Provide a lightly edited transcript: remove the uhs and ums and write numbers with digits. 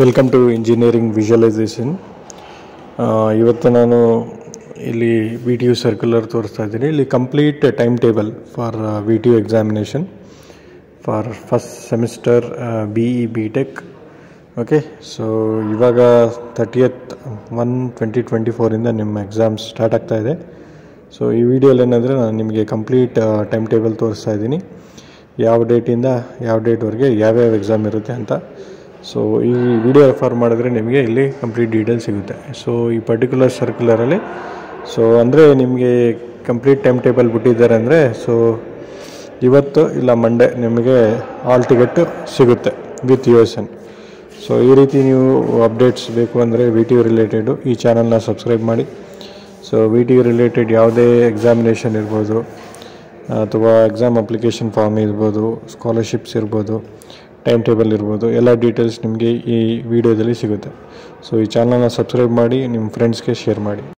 Welcome to engineering visualisation. ಇವತ್ತು ನಾನು ಇಲ್ಲಿ ವಿ ಟಿ ಯು ಸರ್ಕ್ಯುಲರ್ ತೋರಿಸ್ತಾ ಇದ್ದೀನಿ. ಇಲ್ಲಿ complete time table for V T U examination for first semester B E B tech. Okay, so ಇವಾಗ 30/1/2024 ನಿಮ್ಮ exams start ಆಗ್ತಾ ಇದೆ. ಸೊ ಈ ವಿಡಿಯೋಲಿ ಏನಂದರೆ ನಾನು ನಿಮಗೆ ಕಂಪ್ಲೀಟ್ ಟೈಮ್ ಟೇಬಲ್ ತೋರಿಸ್ತಾ ಇದ್ದೀನಿ, ಯಾವ ಡೇಟಿಂದ ಯಾವ ಡೇಟ್ವರೆಗೆ ಯಾವ್ಯಾವ ಎಕ್ಸಾಮ್ ಇರುತ್ತೆ ಅಂತ. ಸೊ ಈ ವಿಡಿಯೋ ರೆಫರ್ ಮಾಡಿದ್ರೆ ನಿಮಗೆ ಇಲ್ಲಿ ಕಂಪ್ಲೀಟ್ ಡೀಟೇಲ್ ಸಿಗುತ್ತೆ. ಸೊ ಈ ಪರ್ಟಿಕ್ಯುಲರ್ ಸರ್ಕ್ಯುಲರಲ್ಲಿ ಅಂದರೆ ನಿಮಗೆ ಕಂಪ್ಲೀಟ್ ಟೈಮ್ ಟೇಬಲ್ ಬಿಟ್ಟಿದ್ದಾರೆ ಅಂದರೆ ಇವತ್ತು ಇಲ್ಲ ಮಂಡೇ ನಿಮಗೆ ಆಲ್ ಟಿಕೆಟ್ ಸಿಗುತ್ತೆ ವಿತ್ USN. ಸೊ ಈ ರೀತಿ ನೀವು ಅಪ್ಡೇಟ್ಸ್ ಬೇಕು ಅಂದರೆ ವಿ ಟಿ ಯು ರಿಲೇಟೆಡು ಈ ಚಾನಲ್ನ ಸಬ್ಸ್ಕ್ರೈಬ್ ಮಾಡಿ. So we T you related ಯಾವುದೇ ಎಕ್ಸಾಮಿನೇಷನ್ ಇರ್ಬೋದು ಅಥವಾ ಎಕ್ಸಾಮ್ ಅಪ್ಲಿಕೇಶನ್ ಫಾರ್ಮ್ ಇರ್ಬೋದು, ಸ್ಕಾಲರ್ಶಿಪ್ಸ್ ಇರ್ಬೋದು, ಟೈಮ್ ಟೇಬಲ್ ಇರ್ಬೋದು, ಎಲ್ಲ ಡೀಟೇಲ್ಸ್ ನಿಮಗೆ ಈ ವಿಡಿಯೋದಲ್ಲಿ ಸಿಗುತ್ತೆ. ಸೊ ಈ ಚಾನಲ್ನ ಸಬ್ಸ್ಕ್ರೈಬ್ ಮಾಡಿ, ನಿಮ್ಮ ಫ್ರೆಂಡ್ಸ್ಗೆ ಶೇರ್ ಮಾಡಿ.